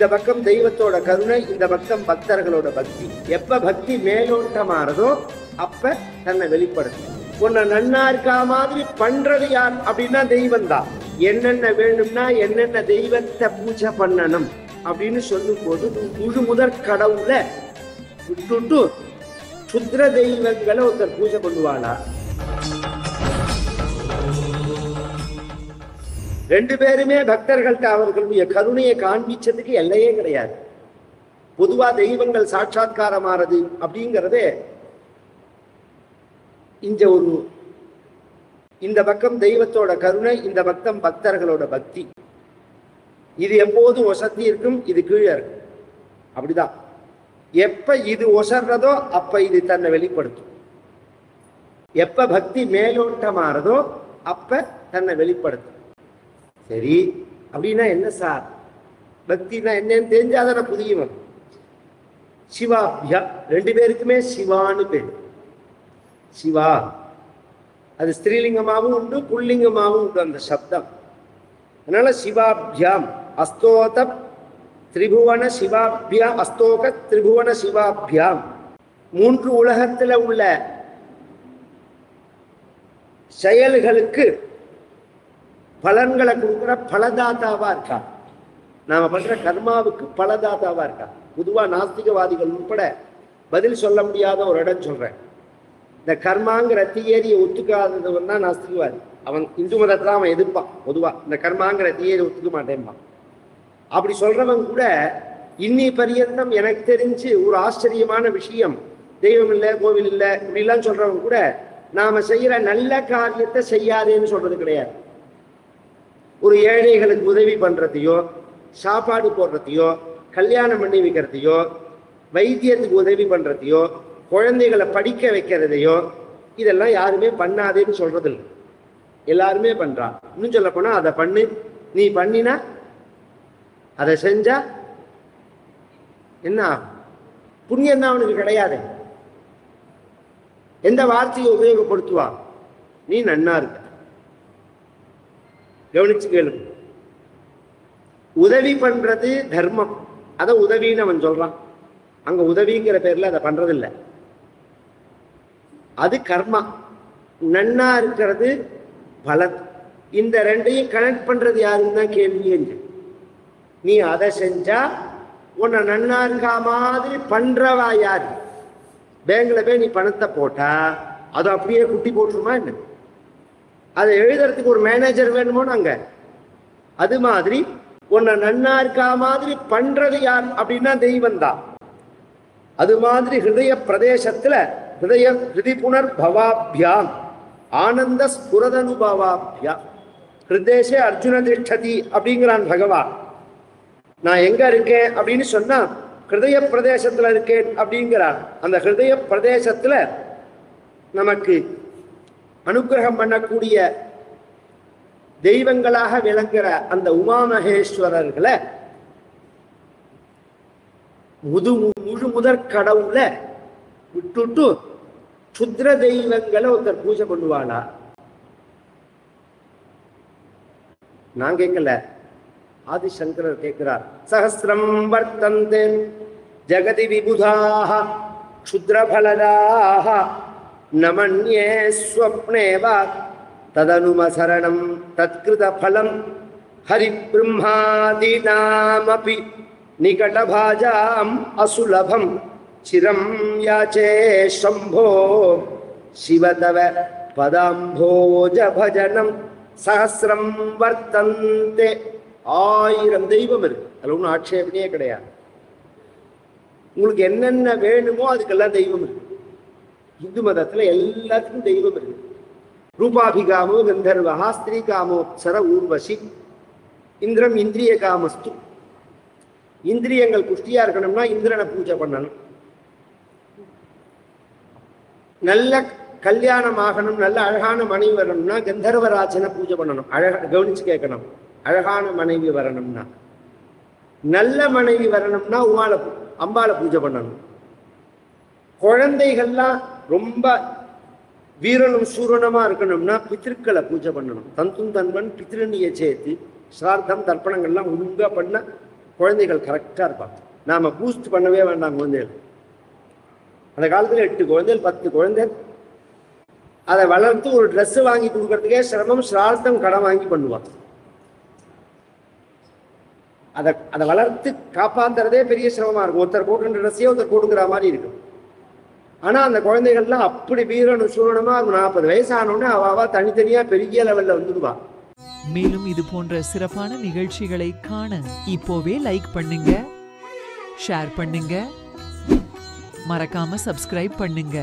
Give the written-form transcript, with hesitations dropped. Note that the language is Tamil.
இந்த பக்கம் தெய்வத்தோட கருணை, இந்த பக்கம் பக்தர்களோட பக்தி. எப்ப பக்தி மேலோட்டமாறதோ அப்ப தன்னை வெளிப்படுத்தும். உன்னை நன்னா இருக்கா மாதிரி பண்றது யார் அப்படின்னா தெய்வம் தான். என்னென்ன வேணும்னா என்னென்ன தெய்வத்தை பூஜை பண்ணணும் அப்படின்னு சொல்லும் போது முழு முதற் கடவுளை விட்டுட்டு சுத்திர தெய்வங்களை ஒருத்தர் பூஜை பண்ணுவாளா? ரெண்டு பேருமே பக்தர்கள்ட்ட அவர்களுடைய கருணையை காண்பிச்சதுக்கு எல்லையே கிடையாது. பொதுவா தெய்வங்கள் சாட்சாத்காரமாறது அப்படிங்கிறதே இந்த பக்கம் தெய்வத்தோட கருணை, இந்த பக்கம் பக்தர்களோட பக்தி. இது எப்போதும் ஒசத்தி இருக்கும், இது கீழே இருக்கும். அப்படிதான். எப்ப இது ஒசர்றதோ அப்ப இது தன்னை வெளிப்படுத்தும். எப்ப பக்தி மேலோட்டமாறதோ அப்ப தன்னை வெளிப்படுத்தும். சரி, அப்படின்னா என்ன சார் பக்தினா என்னன்னு தெரிஞ்சாதான புரியும். சிவாபியா, ரெண்டு பேருக்குமே சிவான்னு பேர். சிவா அது ஸ்திரீலிங்கமாகவும் உண்டு, புல்லிங்கமாகவும் உண்டு அந்த சப்தம். அதனால சிவாபியாம் அஸ்தோத திரிபுவன சிவாபியாம், அஸ்தோக திரிபுவன சிவாபியாம். மூன்று உலகத்துல உள்ள செயல்களுக்கு பலன்களை கொடுக்குற பலதாதாவா இருக்கா. நாம பண்ற கர்மாவுக்கு பலதாதாவா இருக்கா. பொதுவா நாஸ்திகவாதிகள் உட்பட பதில் சொல்ல முடியாத ஒரு இடம் சொல்றேன். இந்த கர்மாங்கிற தியரியை ஒத்துக்காதவன் தான் நாஸ்திகவாதி. அவன் இந்து மதத்தை அவன் எதிர்ப்பான். பொதுவா இந்த கர்மாங்கிற தியரி ஒத்துக்க மாட்டேன்பான். அப்படி சொல்றவன் கூட இன்னி பரியந்தம் எனக்கு தெரிஞ்சு ஒரு ஆச்சரியமான விஷயம், தெய்வம் இல்லை கோவில் இல்லை இப்படிலாம் சொல்றவன் கூட நாம செய்யற நல்ல காரியத்தை செய்யாதேன்னு சொல்றது கிடையாது. ஒரு ஏழைகளுக்கு உதவி பண்றதையோ, சாப்பாடு போடுறதையோ, கல்யாணம் பண்ணி வைக்கிறதையோ, வைத்தியத்துக்கு உதவி பண்றதையோ, குழந்தைகளை படிக்க வைக்கிறதையோ இதெல்லாம் யாருமே பண்ணாதேன்னு சொல்றது இல்லை. எல்லாருமே பண்றான். இன்னும் சொல்ல போனா அதை பண்ணு, நீ பண்ணினா அதை செஞ்சா என்ன புண்ணியம் தான் அவனுக்கு கிடையாது. எந்த வார்த்தையை உபயோகப்படுத்துவான்? நீ நன்னா இருக்க. கவனிச்சு கேளு. உதவி பண்றது தர்மம், அத உதவின்னு அவன் சொல்றான். அங்க உதவிங்கிற பேர்ல அதை பண்றதில்லை. அது கர்மா. நன்னா இருக்கிறது பலன். இந்த ரெண்டையும் கனெக்ட் பண்றது யாருன்னு தான் கேள்வி. என்று நீ அதை செஞ்சா உன்னை நன்னா இருக்கா மாதிரி பண்றவா யாரு? பேங்க்ல போய் நீ பணத்தை போட்டா அது அப்படியே குட்டி போட்டுருமா என்ன? அதை எழுதுறதுக்கு ஒரு மேனேஜர் வேணுமோ நாங்க. அது மாதிரி உன்னை நன்னா இருக்கா மாதிரி பண்றது யார் அப்படின்னா தெய்வம் தான். அது மாதிரி ஹிருதய பிரதேசத்துல ஹிருதி புனர் பவாபியாம் ஆனந்த ஸ்புரதனுபவாபியா ஹிருதேசே அர்ஜுன திஷ்டதி அப்படிங்கிறான் பகவான். நான் எங்க இருக்கேன் அப்படின்னு சொன்னா ஹிருதய பிரதேசத்துல இருக்கேன் அப்படிங்கிறான். அந்த ஹிருதய பிரதேசத்துல நமக்கு அனுகிரகம் பண்ணக்கூடிய தெய்வங்களாக விளங்குற அந்த உமாமகேஸ்வரர்களை முழு முதற் கடவுள விட்டுட்டு சுத்திர தெய்வங்களை ஒருத்தர் பூஜை பண்ணுவாளா? நான் கேட்கல, ஆதிசங்கரர் கேட்கிறார். சஹஸ்ரம் வர்த்தந்தே ஜகதி விபுதாக க்ஷுத்ரபலதாக நமன்யே ஸ்வப்னேவா ததனுமசரணம் தத்கிருத பலம் ஹரி பிரம்மாதீனாமபி நிகடபாஜாம் அசுலபம் சிரம் யாச்சே சம்போ சிவதவ பதாம்போஜ பஜனம் சஹஸ்ரம் வர்த்தந்தே. 1000 தெய்வம் இருக்கு. அதுல ஒன்றும் ஆட்சேபனையே கிடையாது. உங்களுக்கு என்னென்ன வேணுமோ அதுக்கெல்லாம் தெய்வம் இருக்கு. இந்து மதத்துல எல்லாத்துக்கும் தெய்வம் இருக்கு. ரூபாபிகாமோ கந்தர்வா ஸ்திரீ காமோப்சர ஊர்வசி இந்திரம் இந்திரிய காமஸ்து. இந்திரியங்கள் புஷ்டியா இருக்கணும்னா இந்திரனை பூஜை பண்ணணும். நல்ல கல்யாணம் ஆகணும், நல்ல அழகான மனைவி வரணும்னா கந்தர்வராஜனை பூஜை பண்ணணும். கவனிச்சு கேட்கணும். அழகான மனைவி வரணும்னா, நல்ல மனைவி வரணும்னா அம்பாளை பூஜை பண்ணணும். குழந்தைகள்லாம் ரொம்ப வீரனும் சூரனமா இருக்கணும்னா பித்திருக்களை பூஜை பண்ணணும். தந்தும் தன்வன் பித்திருநிய சேர்த்து சிரார்த்தம் தர்ப்பணங்கள்லாம் ஒழுங்கா பண்ண குழந்தைகள் கரெக்டாக இருப்பாங்க. நாம் பூஸ்ட் பண்ணவே வேண்டாம் குழந்தைகள். அந்த காலத்தில் 8 குழந்தைகள் 10 குழந்தைகள் அதை வளர்த்து ஒரு ட்ரெஸ்ஸு வாங்கி கொடுக்கறதுக்கே சிரமம், சிரார்த்தம் கடன் வாங்கி பண்ணுவாங்க. அதை வளர்த்து காப்பாற்றுறதே பெரிய சிரமமாக இருக்கும். ஒருத்தர் போட்டுன்ற ட்ரெஸ்ஸையே ஒருத்தர் போட்டுக்கிற மாதிரி இருக்கும். ஆனால் அந்த குழந்தைகள்லாம் அப்படி வீரனு சூழனமாக 40 வயசு ஆனோடனே அவ தனித்தனியாக பெரிய லெவலில் வந்துடுவா. மேலும் இது போன்ற சிறப்பான நிகழ்ச்சிகளை காண இப்போவே லைக் பண்ணுங்க, ஷேர் பண்ணுங்க, மறக்காம சப்ஸ்கிரைப் பண்ணுங்க.